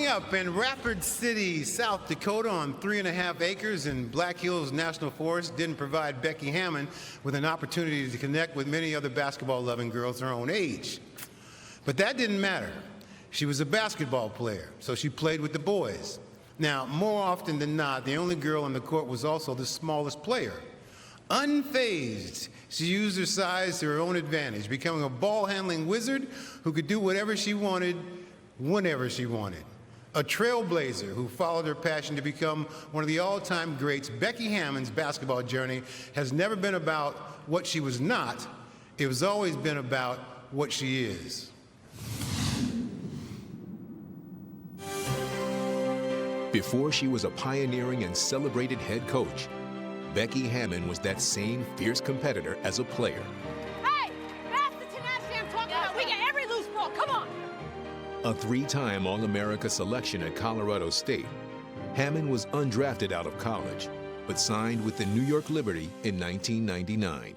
Growing up in Rapid City, South Dakota on 3.5 acres in Black Hills National Forest didn't provide Becky Hammon with an opportunity to connect with many other basketball-loving girls her own age. But that didn't matter. She was a basketball player, so she played with the boys. Now, more often than not, the only girl on the court was also the smallest player. Unfazed, she used her size to her own advantage, becoming a ball-handling wizard who could do whatever she wanted, whenever she wanted. A trailblazer who followed her passion to become one of the all-time greats, Becky Hammon's basketball journey has never been about what she was not. It has always been about what she is. Before she was a pioneering and celebrated head coach, Becky Hammon was that same fierce competitor as a player. Hey, that's the tenacity I'm talking about. We get every loose ball. Come on. A three-time All-America selection at Colorado State, Hammon was undrafted out of college, but signed with the New York Liberty in 1999.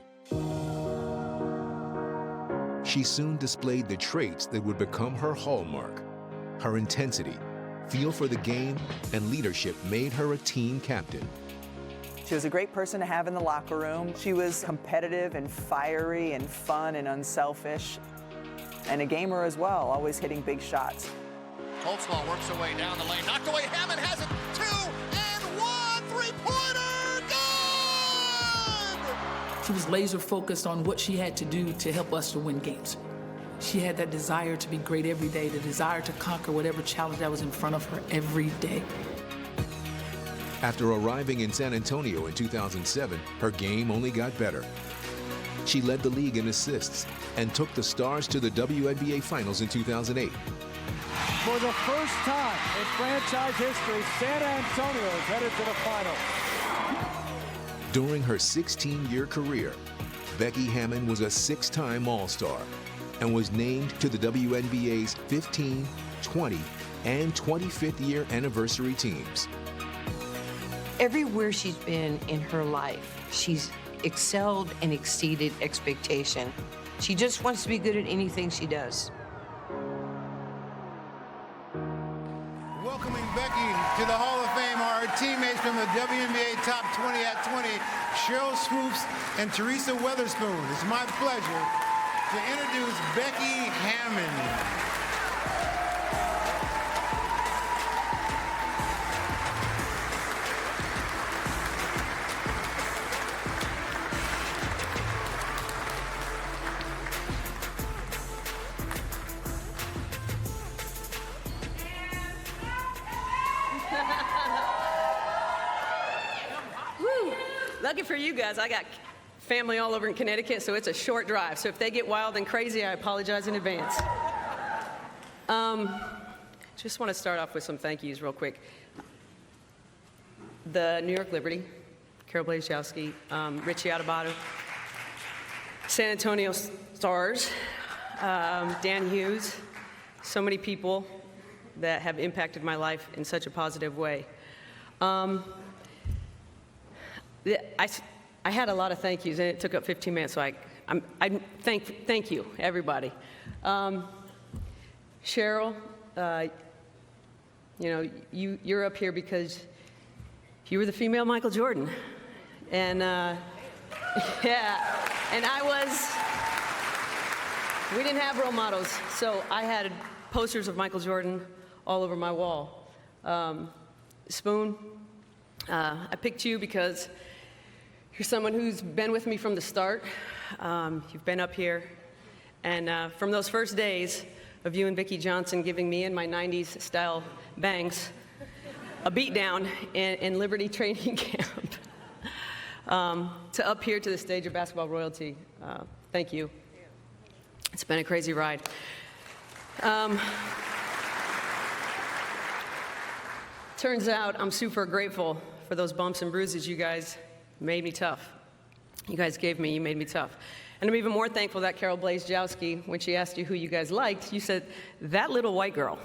She soon displayed the traits that would become her hallmark. Her intensity, feel for the game, and leadership made her a team captain. She was a great person to have in the locker room. She was competitive and fiery and fun and unselfish, and a gamer as well, always hitting big shots. Holtzlaw works away down the lane, knocked away. Hammon has it, 2 and 1 3-pointer, good! She was laser focused on what she had to do to help us to win games. She had that desire to be great every day, the desire to conquer whatever challenge that was in front of her every day. After arriving in San Antonio in 2007, her game only got better. She led the league in assists and took the Stars to the WNBA Finals in 2008. For the first time in franchise history, San Antonio is headed to the finals. During her 16-year career, Becky Hammon was a 6-time All-Star and was named to the WNBA's 15, 20, and 25th year anniversary teams. Everywhere she's been in her life, she's excelled and exceeded expectation. She just wants to be good at anything she does. Welcoming Becky to the Hall of Fame are her teammates from the WNBA Top 20 at 20, Cheryl Swoops and Teresa Weatherspoon. It's my pleasure to introduce Becky Hammon. Woo! Lucky for you guys, I got family all over in Connecticut, so it's a short drive. So if they get wild and crazy, I apologize in advance. Just want to start off with some thank yous real quick. The New York Liberty, Carol Blazejowski, Richie Adebayo, San Antonio Stars, Dan Hughes, so many people that have impacted my life in such a positive way. I had a lot of thank yous, and it took up 15 minutes, so I thank you, everybody. Cheryl, you know, you're up here because you were the female Michael Jordan. And, yeah, and we didn't have role models, so I had posters of Michael Jordan all over my wall. Spoon, I picked you because you're someone who's been with me from the start. You've been up here. And from those first days of you and Vicki Johnson giving me and my 90s style bangs a beatdown in Liberty training camp to up here to the stage of basketball royalty, thank you. It's been a crazy ride. Turns out I'm super grateful for those bumps and bruises you guys made me tough. You guys gave me, you made me tough. And I'm even more thankful that Carol Blazejowski, when she asked you who you guys liked, you said, that little white girl.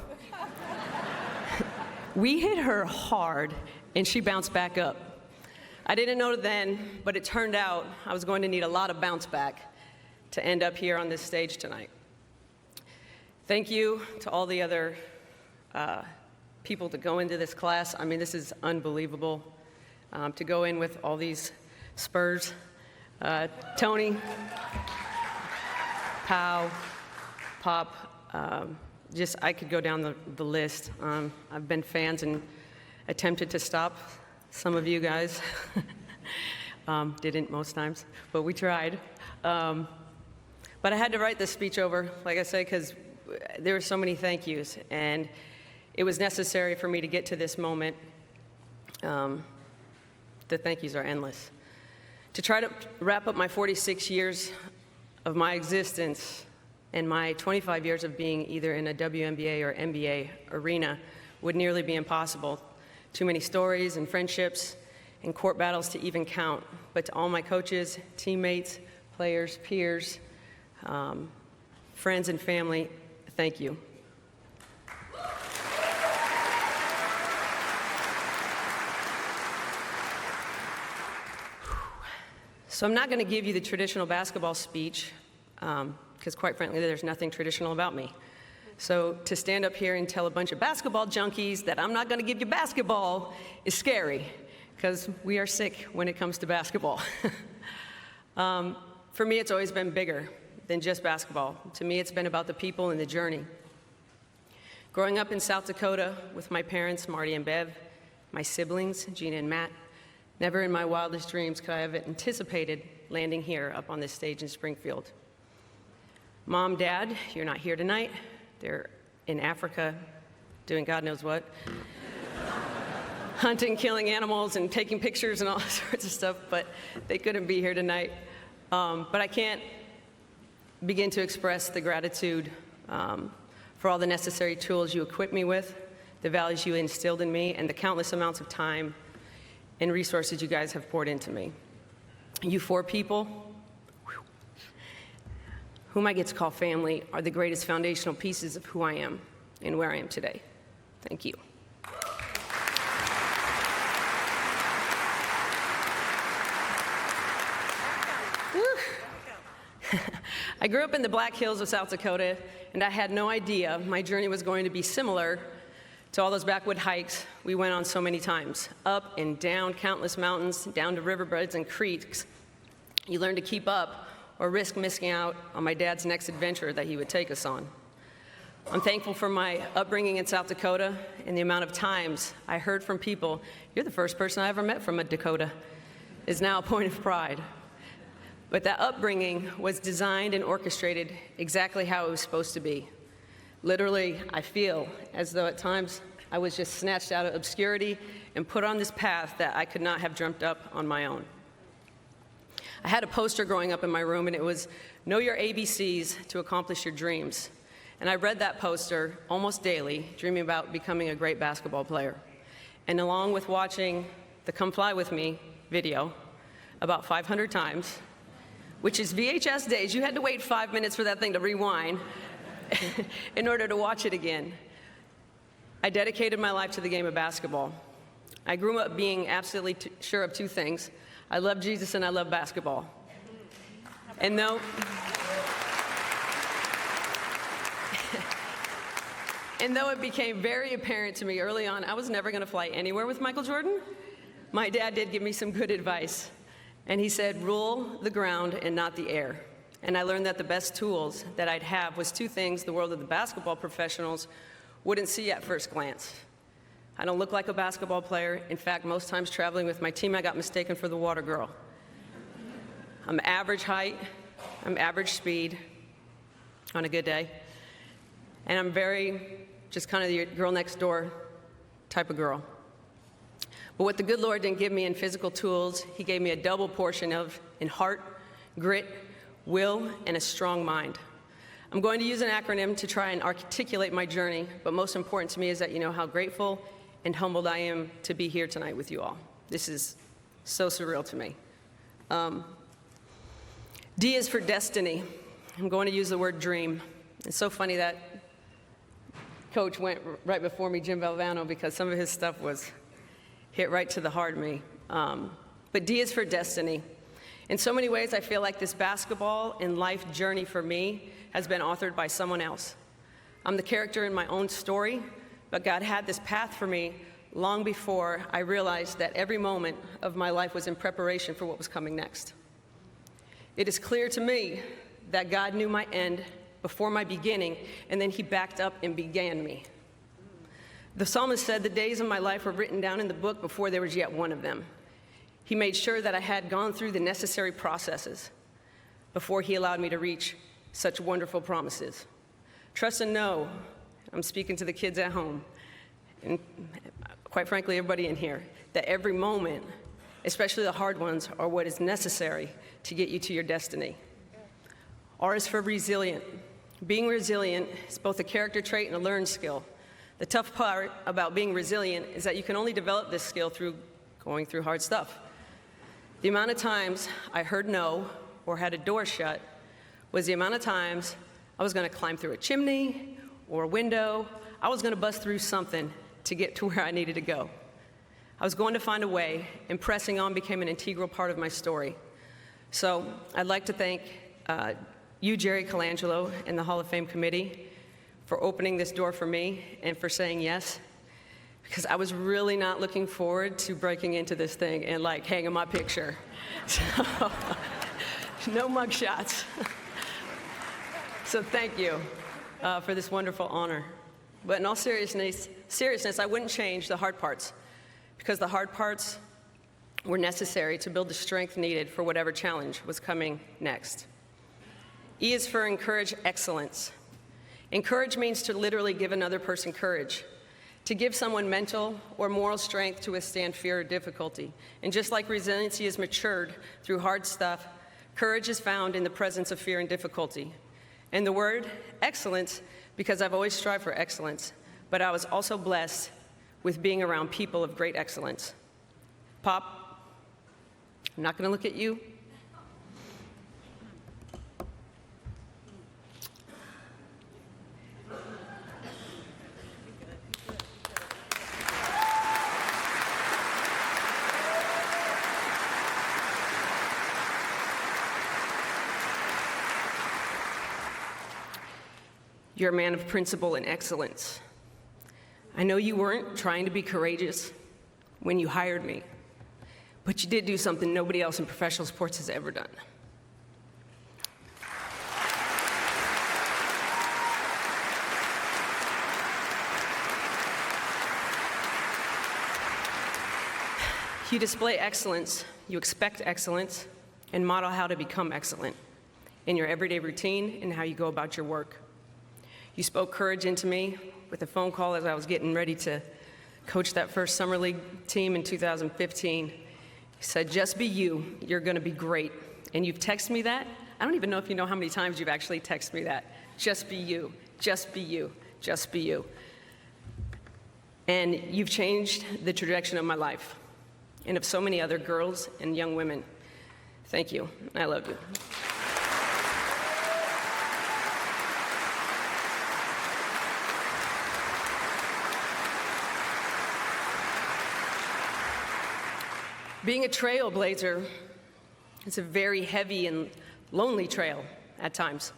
We hit her hard, and she bounced back up. I didn't know then, but it turned out I was going to need a lot of bounce back to end up here on this stage tonight. Thank you to all the other people to go into this class. I mean, this is unbelievable. To go in with all these Spurs, Tony, Pow, Pop, just I could go down the list. I've been fans and attempted to stop some of you guys. Didn't most times, but we tried. But I had to write this speech over, like I said, because there were so many thank yous, and it was necessary for me to get to this moment. The thank yous are endless. To try to wrap up my 46 years of my existence and my 25 years of being either in a WNBA or NBA arena would nearly be impossible. Too many stories and friendships and court battles to even count. But to all my coaches, teammates, players, peers, friends and family, thank you. So I'm not going to give you the traditional basketball speech, because quite frankly, there's nothing traditional about me. So to stand up here and tell a bunch of basketball junkies that I'm not going to give you basketball is scary, because we are sick when it comes to basketball. For me, it's always been bigger than just basketball. To me, it's been about the people and the journey. Growing up in South Dakota with my parents, Marty and Bev, my siblings, Gina and Matt, never in my wildest dreams could I have anticipated landing here up on this stage in Springfield. Mom, Dad, you're not here tonight. They're in Africa doing God knows what. Hunting, killing animals, and taking pictures and all sorts of stuff, but they couldn't be here tonight. But I can't begin to express the gratitude for all the necessary tools you equipped me with, the values you instilled in me, and the countless amounts of time and resources you guys have poured into me. You four people, whom I get to call family, are the greatest foundational pieces of who I am and where I am today. Thank you. I grew up in the Black Hills of South Dakota, and I had no idea my journey was going to be similar to all those backwood hikes we went on so many times, up and down countless mountains, down to riverbeds and creeks. You learn to keep up or risk missing out on my dad's next adventure that he would take us on. I'm thankful for my upbringing in South Dakota and the amount of times I heard from people, "You're the first person I ever met from a Dakota," is now a point of pride. But that upbringing was designed and orchestrated exactly how it was supposed to be. Literally, I feel as though at times I was just snatched out of obscurity and put on this path that I could not have dreamt up on my own. I had a poster growing up in my room, and it was, "Know your ABCs to accomplish your dreams." And I read that poster almost daily, dreaming about becoming a great basketball player. And along with watching the Come Fly With Me video about 500 times, which is VHS days, you had to wait 5 minutes for that thing to rewind in order to watch it again. I dedicated my life to the game of basketball. I grew up being absolutely sure of two things. I love Jesus and I love basketball. And though it became very apparent to me early on I was never going to fly anywhere with Michael Jordan, my dad did give me some good advice. And he said, "Rule the ground and not the air." And I learned that the best tools that I'd have was two things the world of the basketball professionals wouldn't see at first glance. I don't look like a basketball player. In fact, most times traveling with my team, I got mistaken for the water girl. I'm average height, I'm average speed on a good day, and I'm very just kind of the girl next door type of girl. But what the good Lord didn't give me in physical tools, he gave me a double portion of in heart, grit, will, and a strong mind. I'm going to use an acronym to try and articulate my journey, but most important to me is that you know how grateful and humbled I am to be here tonight with you all. This is so surreal to me. D is for destiny. I'm going to use the word dream. It's so funny that Coach went right before me, Jim Valvano, because some of his stuff was hit right to the heart of me. But D is for destiny. In so many ways, I feel like this basketball and life journey for me has been authored by someone else. I'm the character in my own story, but God had this path for me long before I realized that every moment of my life was in preparation for what was coming next. It is clear to me that God knew my end before my beginning, and then he backed up and began me. The psalmist said the days of my life were written down in the book before there was yet one of them. He made sure that I had gone through the necessary processes before he allowed me to reach such wonderful promises. Trust and know, I'm speaking to the kids at home, and quite frankly, everybody in here, that every moment, especially the hard ones, are what is necessary to get you to your destiny. R is for resilient. Being resilient is both a character trait and a learned skill. The tough part about being resilient is that you can only develop this skill through going through hard stuff. The amount of times I heard no or had a door shut was the amount of times I was going to climb through a chimney or a window. I was going to bust through something to get to where I needed to go. I was going to find a way, and pressing on became an integral part of my story. So I'd like to thank you, Jerry Colangelo, and the Hall of Fame committee for opening this door for me and for saying yes, because I was really not looking forward to breaking into this thing and like hanging my picture. So, no mug shots. So thank you for this wonderful honor. But in all seriousness, I wouldn't change the hard parts, because the hard parts were necessary to build the strength needed for whatever challenge was coming next. E is for encourage excellence. Encourage means to literally give another person courage, to give someone mental or moral strength to withstand fear or difficulty. And just like resiliency is matured through hard stuff, courage is found in the presence of fear and difficulty. And the word excellence, because I've always strived for excellence, but I was also blessed with being around people of great excellence. Pop, I'm not going to look at you. You're a man of principle and excellence. I know you weren't trying to be courageous when you hired me, but you did do something nobody else in professional sports has ever done. You display excellence, you expect excellence, and model how to become excellent in your everyday routine and how you go about your work. You spoke courage into me with a phone call as I was getting ready to coach that first summer league team in 2015. You said, just be you, you're gonna be great. And you've texted me that. I don't even know if you know how many times you've actually texted me that. Just be you, just be you, just be you. And you've changed the trajectory of my life and of so many other girls and young women. Thank you, I love you. Being a trailblazer is a very heavy and lonely trail at times.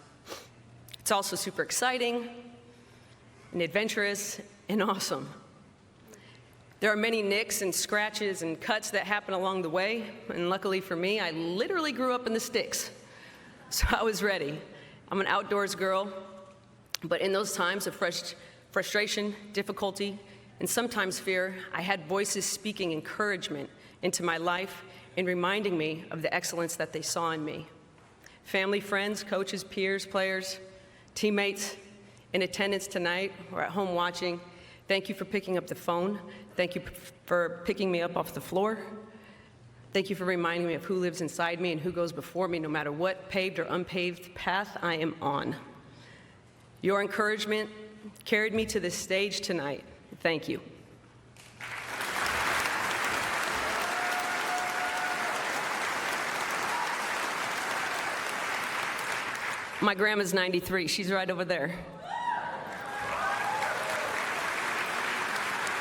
It's also super exciting and adventurous and awesome. There are many nicks and scratches and cuts that happen along the way, and luckily for me, I literally grew up in the sticks, so I was ready. I'm an outdoors girl, but in those times of frustration, difficulty, and sometimes fear, I had voices speaking encouragement into my life and reminding me of the excellence that they saw in me. Family, friends, coaches, peers, players, teammates in attendance tonight or at home watching, thank you for picking up the phone. Thank you for picking me up off the floor. Thank you for reminding me of who lives inside me and who goes before me, no matter what paved or unpaved path I am on. Your encouragement carried me to this stage tonight. Thank you. My grandma's 93. She's right over there.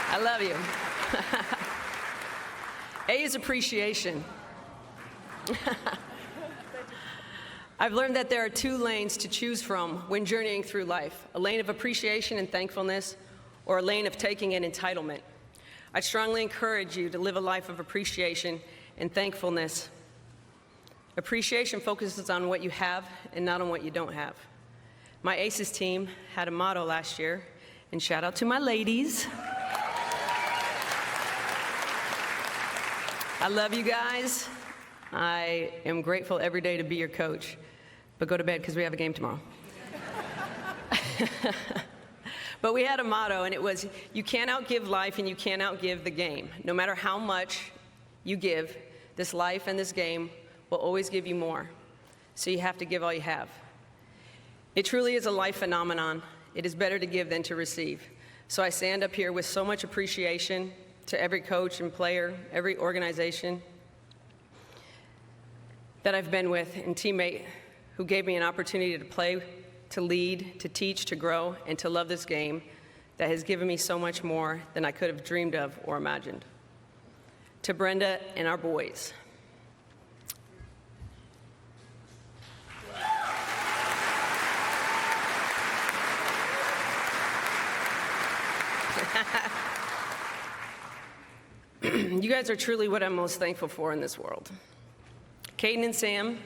I love you. A is appreciation. I've learned that there are two lanes to choose from when journeying through life, a lane of appreciation and thankfulness, or a lane of taking and entitlement. I strongly encourage you to live a life of appreciation and thankfulness. Appreciation focuses on what you have and not on what you don't have. My ACES team had a motto last year, and shout out to my ladies. I love you guys. I am grateful every day to be your coach, but go to bed because we have a game tomorrow. But we had a motto, and it was, you can't outgive life and you can't outgive the game. No matter how much you give, this life and this game will always give you more. So you have to give all you have. It truly is a life phenomenon. It is better to give than to receive. So I stand up here with so much appreciation to every coach and player, every organization that I've been with and teammate who gave me an opportunity to play, to lead, to teach, to grow, and to love this game that has given me so much more than I could have dreamed of or imagined. To Brenda and our boys. You guys are truly what I'm most thankful for in this world. Caden and Sam.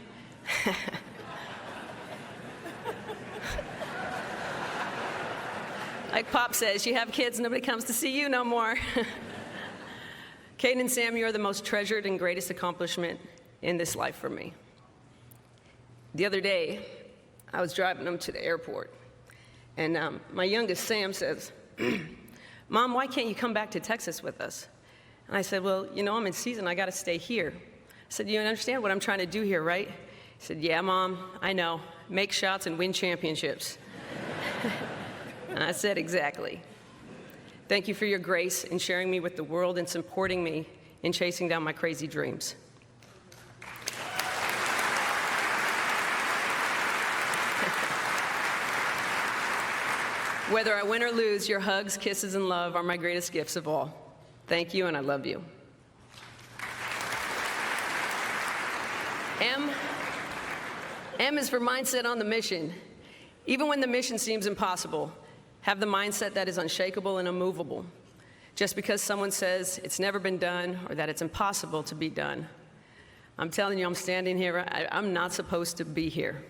Like Pop says, you have kids, nobody comes to see you no more. Caden and Sam, you are the most treasured and greatest accomplishment in this life for me. The other day, I was driving them to the airport, and my youngest, Sam, says, Mom, why can't you come back to Texas with us? And I said, well, you know, I'm in season, I gotta stay here. I said, you understand what I'm trying to do here, right? He said, yeah, Mom, I know. Make shots and win championships. And I said, exactly. Thank you for your grace in sharing me with the world and supporting me in chasing down my crazy dreams. Whether I win or lose, your hugs, kisses, and love are my greatest gifts of all. Thank you, and I love you. M is for mindset on the mission. Even when the mission seems impossible, have the mindset that is unshakable and immovable. Just because someone says it's never been done or that it's impossible to be done. I'm telling you, I'm standing here, I'm not supposed to be here.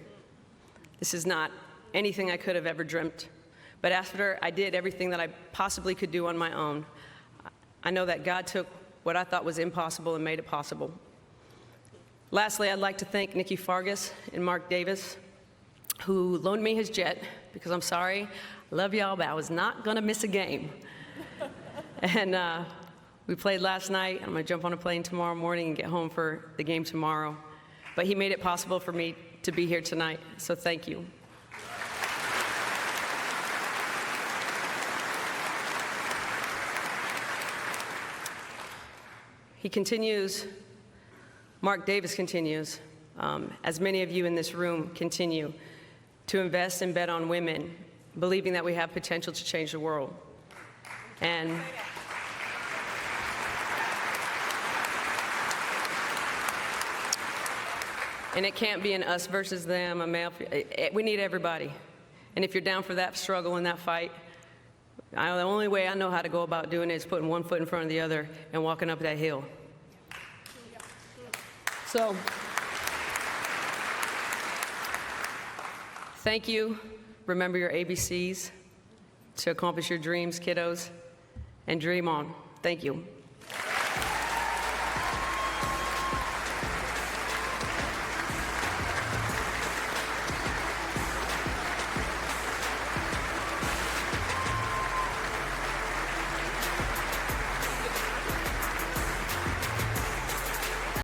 This is not anything I could have ever dreamt. But after I did everything that I possibly could do on my own, I know that God took what I thought was impossible and made it possible. Lastly, I'd like to thank Nikki Fargas and Mark Davis, who loaned me his jet, because I'm sorry, I love y'all, but I was not gonna miss a game. And we played last night. I'm gonna jump on a plane tomorrow morning and get home for the game tomorrow. But he made it possible for me to be here tonight, so thank you. He continues, Mark Davis continues, as many of you in this room continue to invest and bet on women, believing that we have potential to change the world. And it can't be an us versus them, a male. We need everybody. And if you're down for that struggle and that fight, the only way I know how to go about doing it is putting one foot in front of the other and walking up that hill. So, thank you. Remember your ABCs to accomplish your dreams, kiddos, and dream on. Thank you.